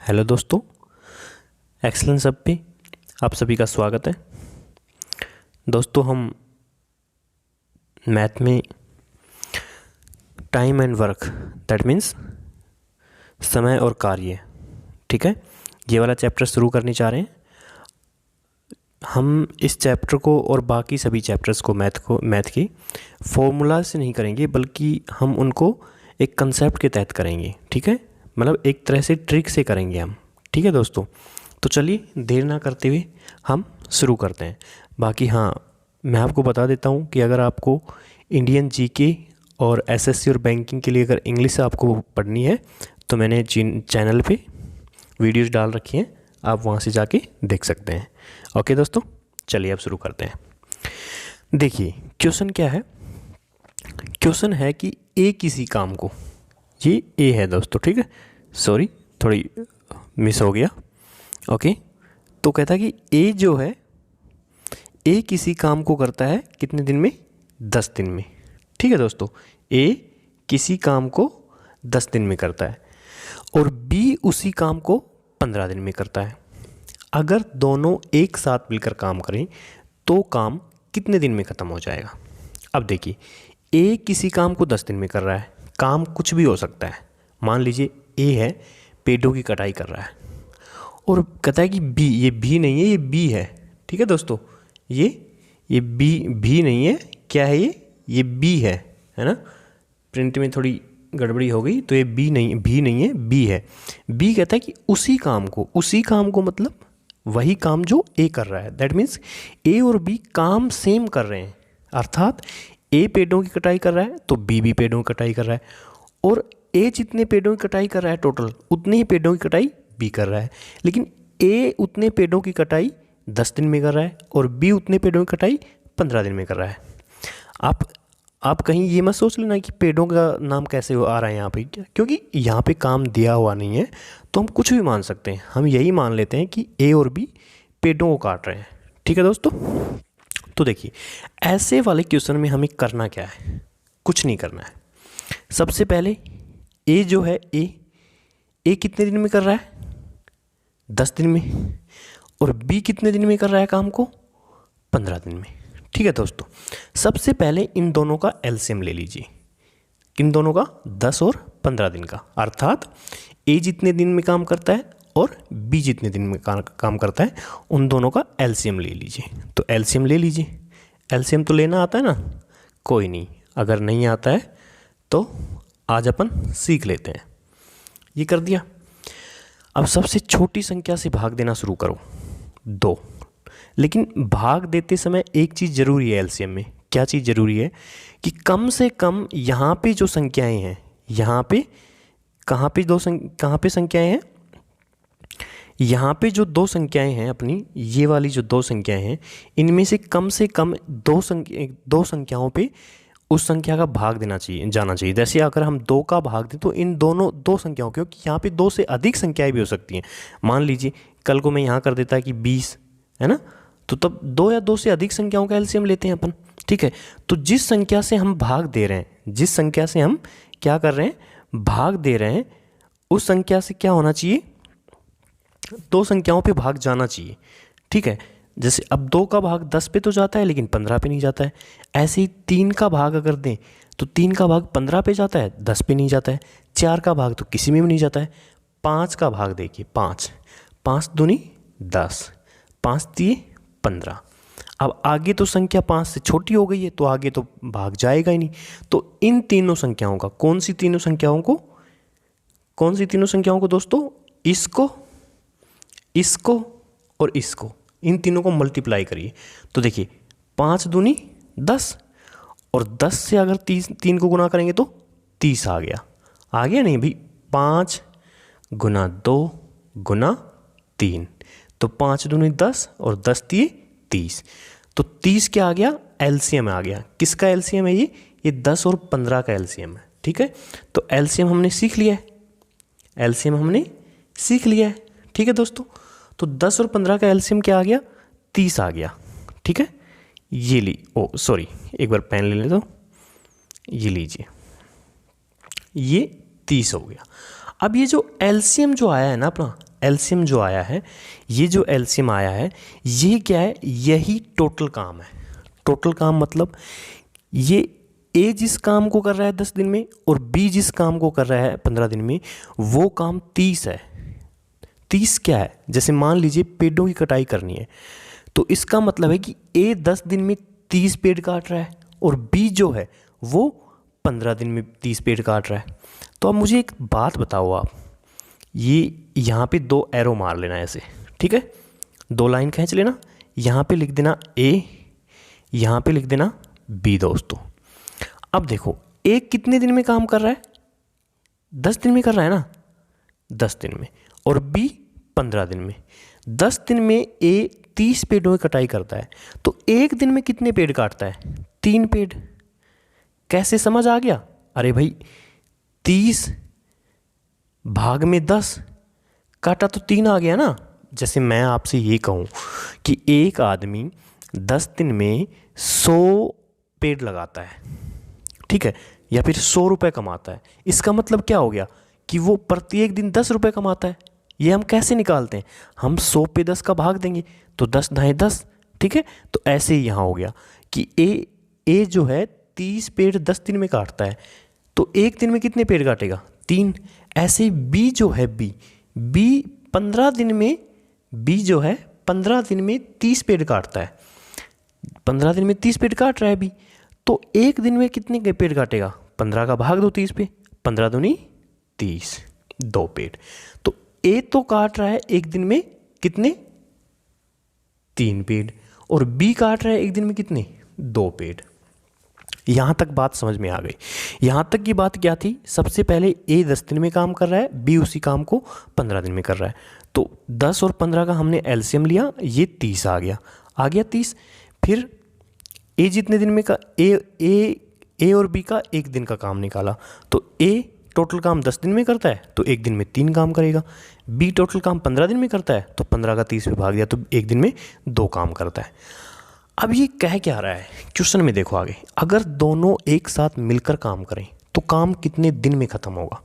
Hello दोस्तों, excellence hub पे आप सभी का स्वागत है। दोस्तों, हम मैथ में time and work that means समय और कार्य, ठीक है, ये वाला चैप्टर शुरू करने जा रहे हैं। हम इस चैप्टर को और बाकी सभी चैप्टर्स को मैथ की फॉर्मूला से नहीं करेंगे, बल्कि हम उनको एक कंसेप्ट के तहत करेंगे, ठीक है, मतलब एक तरह से ट्रिक से करेंगे हम, ठीक है दोस्तों। तो चलिए देर ना करते हुए हम शुरू करते हैं। बाकी हाँ, मैं आपको बता देता हूँ कि अगर आपको इंडियन जीके और एसएससी और बैंकिंग के लिए अगर इंग्लिश आपको पढ़नी है तो मैंने चैनल पे वीडियोस डाल रखी हैं, आप वहाँ से जाके देख सकते हैं। ओके दोस्तों, चलिए अब शुरू करते हैं। देखिए क्वेश्चन क्या है। क्वेश्चन है कि ए किसी काम को, ये ए है दोस्तों, ठीक है, सॉरी थोड़ी मिस हो गया। ओके, तो कहता है कि ए जो है, ए किसी काम को करता है कितने दिन में? 10 दिन में, ठीक है दोस्तों। ए किसी काम को 10 दिन में करता है और बी उसी काम को 15 दिन में करता है। अगर दोनों एक साथ मिलकर काम करें तो काम कितने दिन में ख़त्म हो जाएगा? अब देखिए, ए किसी काम को 10 दिन में कर रहा है, काम कुछ भी हो सकता है। मान लीजिए ए है, पेड़ों की कटाई कर रहा है, और कहता है कि बी, ये बी नहीं है, ये बी है, ठीक है दोस्तों। ये बी नहीं है, क्या है ये बी है ना। प्रिंट में थोड़ी गड़बड़ी हो गई, तो ये बी नहीं है, बी है। बी कहता है कि उसी काम को मतलब वही काम जो ए कर रहा है, दैट मीन्स ए और बी काम सेम कर रहे हैं। अर्थात ए पेड़ों की कटाई कर रहा है तो बी भी पेड़ों की कटाई कर रहा है, और ए जितने पेड़ों की कटाई कर रहा है टोटल, उतने ही पेड़ों की कटाई बी कर रहा है। लेकिन ए उतने पेड़ों की कटाई 10 दिन में कर रहा है और बी उतने पेड़ों की कटाई 15 दिन में कर रहा है। आप कहीं ये मत सोच लेना कि पेड़ों का नाम कैसे आ रहा है यहाँ पे, क्योंकि यहाँ पे काम दिया हुआ नहीं है, तो हम कुछ भी मान सकते हैं। हम यही मान लेते हैं कि ए और बी पेड़ों को काट रहे हैं, ठीक है दोस्तों। तो देखिए, ऐसे वाले क्वेश्चन में हमें करना क्या है? कुछ नहीं करना है। सबसे पहले ए जो है, ए कितने दिन में कर रहा है? 10 दिन में। और बी कितने दिन में कर रहा है काम को? 15 दिन में, ठीक है दोस्तों। सबसे पहले इन दोनों का एलसीएम ले लीजिए, इन दोनों का 10 और 15 दिन का, अर्थात ए जितने दिन में काम करता है और बी जितने दिन में काम करता है, उन दोनों का एलसीएम ले लीजिए। तो एलसीएम ले लीजिए। एलसीएम तो लेना आता है ना? कोई नहीं, अगर नहीं आता है तो आज अपन सीख लेते हैं। ये कर दिया। अब सबसे छोटी संख्या से भाग देना शुरू करो, 2। लेकिन भाग देते समय एक चीज़ ज़रूरी है एलसीएम में। क्या चीज़ ज़रूरी है? कि कम से कम यहाँ पे जो संख्याएं हैं, यहाँ पे कहाँ पे संख्याएं हैं? यहाँ पे जो 2 संख्याएं हैं अपनी, ये वाली जो 2 संख्याएं हैं, इनमें से कम 2 संख्याओं पे उस संख्या का भाग जाना चाहिए। जैसे अगर हम 2 का भाग दें तो इन दोनों 2 संख्याओं, क्योंकि यहाँ पे 2 से अधिक संख्याएं भी हो सकती हैं। मान लीजिए कल को मैं यहाँ कर देता कि 20, है ना, तो तब 2 या 2 से अधिक संख्याओं का एलसीएम लेते हैं अपन, ठीक है। तो जिस संख्या से हम भाग दे रहे हैं, जिस संख्या से हम क्या कर रहे हैं, भाग दे रहे हैं, उस संख्या से क्या होना चाहिए? 2 संख्याओं पे भाग जाना चाहिए, ठीक है। जैसे अब 2 का भाग 10 पे तो जाता है, लेकिन 15 पे नहीं जाता है। ऐसे ही 3 का भाग अगर दें तो 3 का भाग 15 पे जाता है, 10 पे नहीं जाता है। 4 का भाग तो किसी में भी नहीं जाता है। 5 का भाग देखिए, 5 दूनी 10, 5 दिए 15। अब आगे तो संख्या 5 से छोटी हो गई है, तो आगे तो भाग जाएगा ही नहीं। तो इन तीनों संख्याओं का, कौन सी तीनों संख्याओं को दोस्तों? इसको और इसको, इन तीनों को मल्टीप्लाई करिए। तो देखिए 5 दूनी 10, और 10 से अगर 3 को गुना करेंगे तो 30 आ गया नहीं भाई? 5 गुना 2 गुना 3, तो 5 दूनी 10 और 10 दिए 30। तो 30 क्या आ गया? एलसीएम आ गया। किसका एलसीएम है ये 10 और 15 का एलसीएम है, ठीक है। तो एलसीएम हमने सीख लिया है, ठीक है दोस्तों। तो 10 और 15 का एलसीएम क्या आ गया? 30 आ गया, ठीक है। एक बार पेन ले लेता हूँ, ये लीजिए, ये 30 हो गया। अब ये जो एलसीएम जो आया है ना अपना, एलसीएम जो आया है, ये जो एलसीएम आया है ये क्या है, यही टोटल काम है। टोटल काम मतलब ये ए जिस काम को कर रहा है 10 दिन में और बी जिस काम को कर रहा है 15 दिन में, वो काम 30 है। 30 क्या है, जैसे मान लीजिए पेड़ों की कटाई करनी है, तो इसका मतलब है कि ए 10 दिन में 30 पेड़ काट रहा है और बी जो है वो 15 दिन में 30 पेड़ काट रहा है। तो अब मुझे एक बात बताओ आप, ये यहाँ पे 2 एरो मार लेना ऐसे, ठीक है, 2 लाइन खींच लेना, यहाँ पे लिख देना ए, यहाँ पे लिख देना बी दोस्तों। अब देखो ए कितने दिन में काम कर रहा है, 10 दिन में कर रहा है ना, 10 दिन में, और बी 15 दिन में। 10 दिन में ए 30 पेड़ों की कटाई करता है, तो एक दिन में कितने पेड़ काटता है, 3 पेड़। कैसे, समझ आ गया? अरे भाई 30 भाग में 10 काटा तो 3 आ गया ना। जैसे मैं आपसे ये कहूँ कि एक आदमी 10 दिन में 100 पेड़ लगाता है, ठीक है, या फिर 100 रुपये कमाता है, इसका मतलब क्या हो गया कि वो प्रत्येक दिन 10 रुपये कमाता है। ये हम कैसे निकालते हैं, हम 100 पे 10 का भाग देंगे तो 10 दाएँ 10, ठीक है। तो ऐसे ही यहाँ हो गया कि ए जो है 30 पेड़ 10 दिन में काटता है, तो एक दिन में कितने पेड़ काटेगा, 3। ऐसे बी जो है बी 15 दिन में, बी जो है 15 दिन में 30 पेड़ काटता है, 15 दिन में 30 पेड़ काट रहा है बी, तो एक दिन में कितने के पेड़ काटेगा, 15 का भाग दो 30 पे, 15 दूनी 30, 2 पेड़। तो ए तो काट रहा है एक दिन में कितने, 3 पेड़, और बी काट रहा है एक दिन में कितने, 2 पेड़। यहाँ तक बात समझ में आ गई। यहाँ तक की बात क्या थी, सबसे पहले ए 10 दिन में काम कर रहा है, बी उसी काम को 15 दिन में कर रहा है, तो 10 और 15 का हमने एलसीएम लिया, ये 30 आ गया 30। फिर ए जितने दिन में का ए और बी का एक दिन का काम निकाला, तो ए टोटल काम 10 दिन में करता है तो एक दिन में 3 काम करेगा, बी टोटल काम 15 दिन में करता है तो 15 का 30 पे भाग दिया तो एक दिन में 2 काम करता है। अब ये कह क्या रहा है, क्वेश्चन में देखो आगे, अगर दोनों एक साथ मिलकर काम करें तो काम कितने दिन में ख़त्म होगा।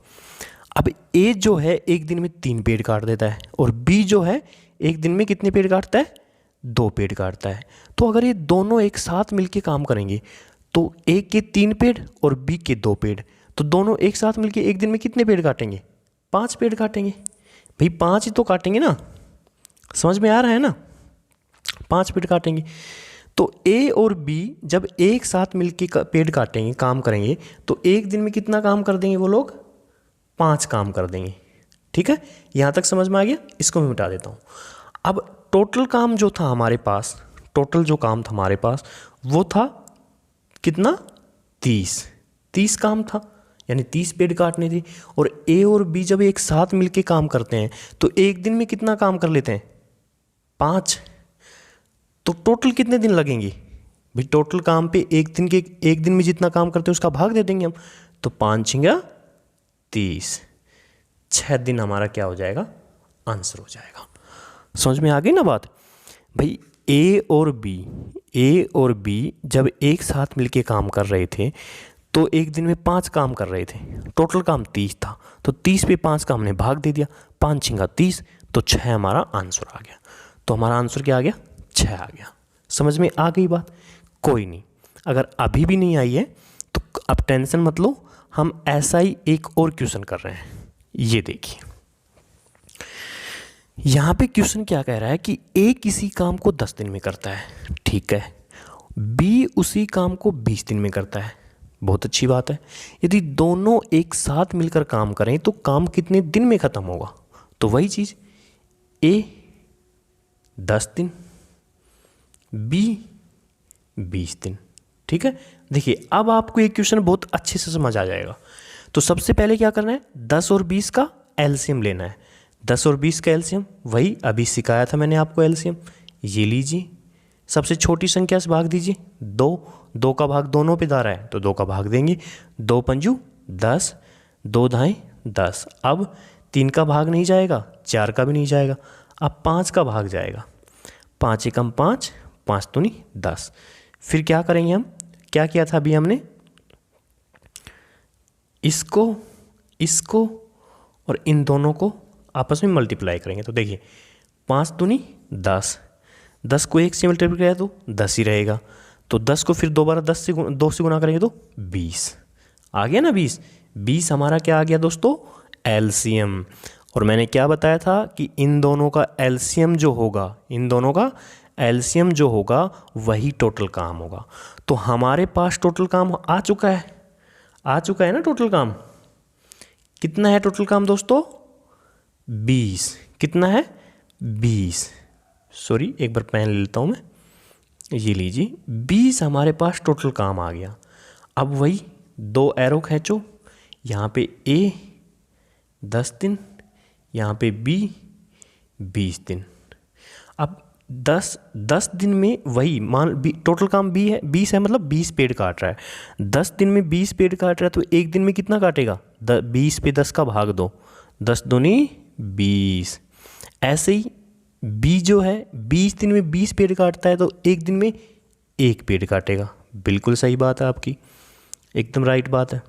अब ए जो है एक दिन में 3 पेड़ काट देता है और बी जो है एक दिन में कितने पेड़ काटता है, 2 पेड़ काटता है। तो अगर ये दोनों एक साथ मिलके काम करेंगे तो ए के 3 पेड़ और बी के 2 पेड़, तो दोनों एक साथ मिलके एक दिन में कितने पेड़ काटेंगे, 5 पेड़ काटेंगे। भाई 5 ही तो काटेंगे ना, समझ में आ रहा है ना, 5 पेड़ काटेंगे। तो ए और बी जब एक साथ मिलके पेड़ काटेंगे, काम करेंगे, तो एक दिन में कितना काम कर देंगे वो लोग, 5 काम कर देंगे। ठीक है, यहाँ तक समझ में आ गया। इसको मैं मिटा देता हूँ। अब टोटल काम जो था हमारे पास, टोटल जो काम था हमारे पास वो था कितना, 30 काम था, यानी 30 पेड़ काटने थे। और ए और बी जब एक साथ मिलके काम करते हैं तो एक दिन में कितना काम कर लेते हैं, 5। तो टोटल कितने दिन लगेंगे भाई, टोटल काम पे एक दिन में जितना काम करते हैं उसका भाग दे देंगे हम, तो 5 × 30, 6 दिन हमारा क्या हो जाएगा, आंसर हो जाएगा। समझ में आ गई ना बात भाई। ए और बी जब एक साथ मिलके काम कर रहे थे तो एक दिन में 5 काम कर रहे थे, टोटल काम 30 था, तो 30 पे 5 का हमने भाग दे दिया, 5 × 30, तो 6 हमारा आंसर आ गया। तो हमारा आंसर क्या आ गया, 6 आ गया। समझ में आ गई बात। कोई नहीं, अगर अभी भी नहीं आई है तो अब टेंशन मत लो, हम ऐसा ही एक और क्वेश्चन कर रहे हैं। ये देखिए यहाँ पे क्वेश्चन क्या कह रहा है कि ए किसी काम को 10 दिन में करता है, ठीक है, बी उसी काम को 20 दिन में करता है, बहुत अच्छी बात है। यदि दोनों एक साथ मिलकर काम करें तो काम कितने दिन में ख़त्म होगा, तो वही चीज़, ए 10 दिन, बी 20 दिन। ठीक है, देखिए अब आपको ये क्वेश्चन बहुत अच्छे से समझ आ जाएगा। तो सबसे पहले क्या करना है, 10 और 20 का एलसीएम लेना है। 10 और 20 का एलसीएम वही अभी सिखाया था मैंने आपको एलसीएम, ये लीजिए, सबसे छोटी संख्या से भाग दीजिए, 2 का भाग दोनों पे जा रहा है तो 2 का भाग देंगे, 2 पंजू 10, 2 दाएँ 10। अब 3 का भाग नहीं जाएगा, 4 का भी नहीं जाएगा, अब 5 का भाग जाएगा, 5 एकम 5, 5 दूनी 10। फिर क्या करेंगे हम, क्या किया था अभी हमने, इसको और इन दोनों को आपस में मल्टीप्लाई करेंगे। तो देखिए 5 दूनी 10, 10 को 1 से मल्टीप्लाई किया तो 10 ही रहेगा। तो 10 को फिर दोबारा 2 से गुना करेंगे तो 20 आ गया ना। 20 हमारा क्या आ गया दोस्तों, एलसीएम। और मैंने क्या बताया था कि इन दोनों का एलसीएम जो होगा, इन दोनों का एलसीएम जो होगा वही टोटल काम होगा। तो हमारे पास टोटल काम आ चुका है ना। टोटल काम कितना है? टोटल काम दोस्तों 20। कितना है? 20। सॉरी, एक बार पेन ले लेता हूँ मैं, ये लीजिए। 20 हमारे पास टोटल काम आ गया। अब वही 2 एरो खींचो, यहाँ पे ए 10 दिन, यहाँ पे बी 20 दिन। अब 10 दिन में वही मान टोटल काम बी है, 20 है, मतलब 20 पेड़ काट रहा है। 10 दिन में 20 पेड़ काट रहा है तो एक दिन में कितना काटेगा? 20 पे 10 का भाग दो, 10 दूनी 20। ऐसे ही बी जो है 20 दिन में 20 पेड़ काटता है तो एक दिन में 1 पेड़ काटेगा। बिल्कुल सही बात है आपकी, एकदम राइट बात है।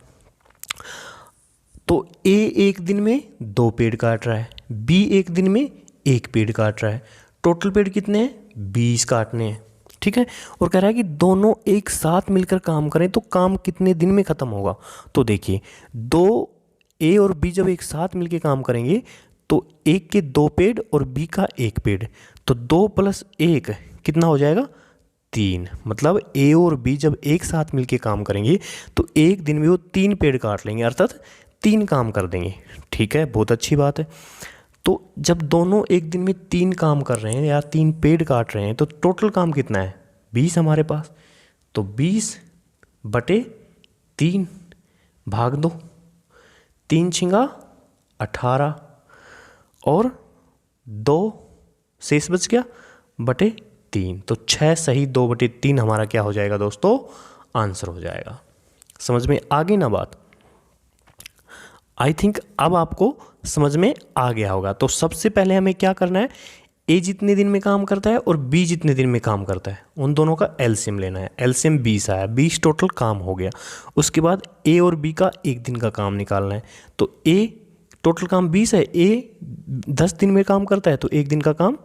तो ए एक दिन में 2 पेड़ काट रहा है, बी एक दिन में 1 पेड़ काट रहा है। टोटल पेड़ कितने हैं? 20 काटने हैं, ठीक है। और कह रहा है कि दोनों एक साथ मिलकर काम करें तो काम कितने दिन में ख़त्म होगा। तो देखिए 2 ए और बी जब एक साथ मिलकर काम करेंगे तो एक के 2 पेड़ और बी का 1 पेड़, तो 2 + 1 कितना हो जाएगा? 3। मतलब ए और बी जब एक साथ मिलकर काम करेंगे तो एक दिन में वो 3 पेड़ काट लेंगे, अर्थात 3 काम कर देंगे, ठीक है। बहुत अच्छी बात है। तो जब दोनों एक दिन में 3 काम कर रहे हैं या 3 पेड़ काट रहे हैं तो टोटल काम कितना है? 20 हमारे पास। तो 20/3 भाग दो, 3 छिंगा 18 और 2 शेष बच गया /3। तो 6 सही 2/3 हमारा क्या हो जाएगा दोस्तों? आंसर हो जाएगा। समझ में आ गई ना बात? आई थिंक अब आपको समझ में आ गया होगा। तो सबसे पहले हमें क्या करना है, ए जितने दिन में काम करता है और बी जितने दिन में काम करता है उन दोनों का एलसीएम लेना है। एलसीएम 20 आया, 20 टोटल काम हो गया। उसके बाद ए और बी का एक दिन का काम निकालना है। तो ए टोटल काम 20 है, ए 10 दिन में काम करता है तो एक दिन का काम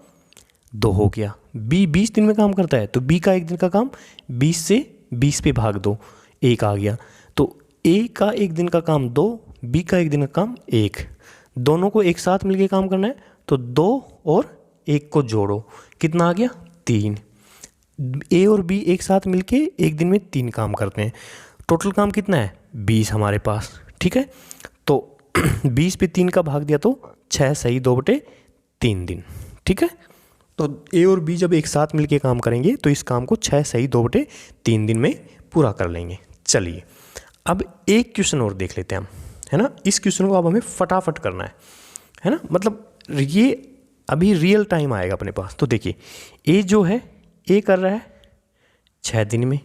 2 हो गया। बी 20 दिन में काम करता है तो बी का एक दिन का काम 20 से 20 पे भाग दो, 1 आ गया। तो ए का एक दिन का काम 2, बी का एक दिन का काम 1। दोनों को एक साथ मिलके काम करना है तो 2 और 1 को जोड़ो, कितना आ गया? 3। ए और बी एक साथ मिलके एक दिन में 3 काम करते हैं। टोटल काम कितना है? 20 हमारे पास, ठीक है। तो 20 पे 3 का भाग दिया तो 6 सही 2/3 दिन, ठीक है। तो ए और बी जब एक साथ मिलके काम करेंगे तो इस काम को 6 सही 2/3 दिन में पूरा कर लेंगे। चलिए अब एक क्वेश्चन और देख लेते हैं हम, है ना। इस क्वेश्चन को अब हमें फटाफट करना है ना। मतलब ये अभी रियल टाइम आएगा अपने पास। तो देखिए ए जो है, ए कर रहा है 6 दिन में।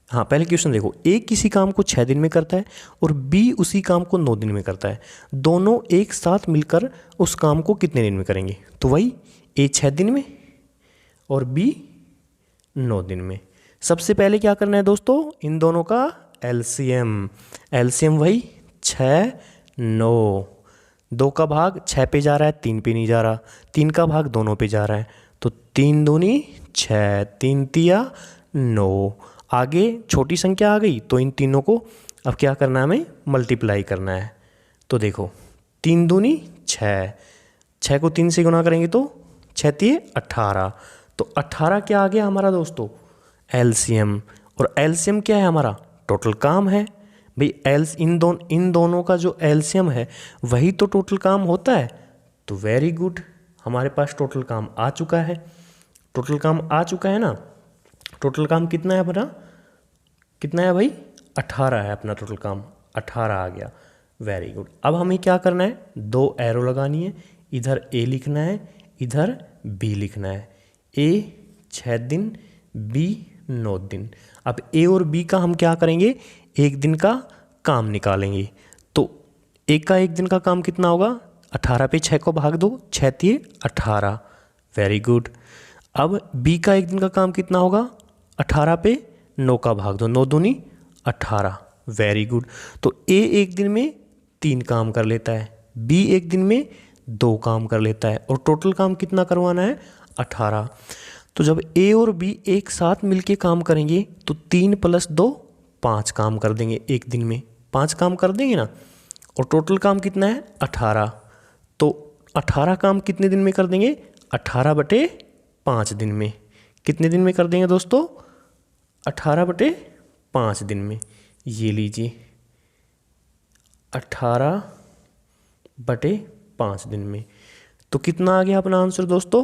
हाँ, पहले क्वेश्चन देखो, ए किसी काम को 6 दिन में करता है और बी उसी काम को 9 दिन में करता है। दोनों एक साथ मिलकर उस काम को कितने दिन में करेंगे? तो वही ए 6 दिन में और बी 9 दिन में। सबसे पहले क्या करना है दोस्तों? इन दोनों का एलसीएम। एलसीएम वही 6, 9। 2 का भाग 6 पे जा रहा है, 3 पे नहीं जा रहा। 3 का भाग दोनों पे जा रहा है तो 3 दूनी 6, 3 तिया 9। आगे छोटी संख्या आ गई तो इन तीनों को अब क्या करना है? हमें मल्टीप्लाई करना है। तो देखो 3 दूनी 6, 6 को 3 से गुना करेंगे तो 6 तिये 18। तो 18 क्या आ गया हमारा दोस्तों? एलसीएम। और एलसीएम क्या है हमारा? टोटल काम है भाई। इन दोनों का जो एलसीएम है वही तो टोटल काम होता है। तो वेरी गुड, हमारे पास टोटल काम आ चुका है। टोटल काम आ चुका है ना। टोटल काम कितना है अपना? कितना है भाई? 18 है अपना टोटल काम, 18 आ गया। Very good. अब हमें क्या करना है? 2 एरो लगानी है। इधर ए लिखना है, इधर बी लिखना है। ए 6 दिन, बी 9 दिन। अब ए और बी का हम क्या करेंगे? एक दिन का काम निकालेंगे। तो ए का एक दिन का काम कितना होगा? 18 पे 6 को भाग दो, 6 तिये 18। Very good. अब बी का एक दिन का काम कितना होगा? 18 पे 9 का भाग दो, 9 दूनी 18। Very good. तो ए एक दिन में 3 काम कर लेता है, बी एक दिन में 2 काम कर लेता है और टोटल काम कितना करवाना है 18। तो जब ए और बी एक साथ मिलके काम करेंगे तो 3 + 2 5 काम कर देंगे एक दिन में, 5 काम कर देंगे ना। और टोटल काम कितना है 18। तो 18 काम कितने दिन में कर देंगे 18/5 दिन में। कितने दिन में कर देंगे दोस्तों 18/5 दिन में। ये लीजिए 18/5 दिन में। तो कितना आ गया अपना आंसर दोस्तों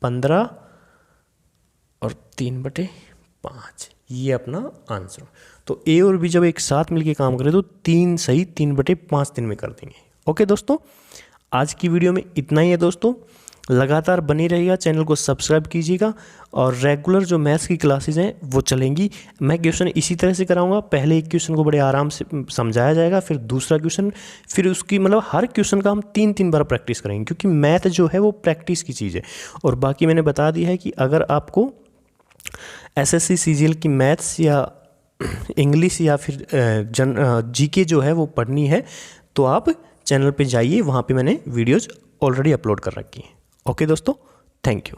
15 और 3/5, ये अपना आंसर। तो ए और बी जब एक साथ मिलके काम करें तो 3 सही 3/5 दिन में कर देंगे। ओके दोस्तों, आज की वीडियो में इतना ही है दोस्तों। लगातार बने रहिएगा, चैनल को सब्सक्राइब कीजिएगा और रेगुलर जो मैथ्स की क्लासेस हैं वो चलेंगी। मैं क्वेश्चन इसी तरह से कराऊंगा, पहले एक क्वेश्चन को बड़े आराम से समझाया जाएगा, फिर दूसरा क्वेश्चन, फिर उसकी मतलब हर क्वेश्चन का हम 3-3 बार प्रैक्टिस करेंगे, क्योंकि मैथ जो है वो प्रैक्टिस की चीज़ है। और बाकी मैंने बता दिया है कि अगर आपको SSC CGL की मैथ्स या इंग्लिश या फिर GK जो है वो पढ़नी है तो आप चैनल पे जाइए, वहाँ पे मैंने वीडियोज़ ऑलरेडी अपलोड कर रखी हैं। ओके दोस्तों, थैंक यू।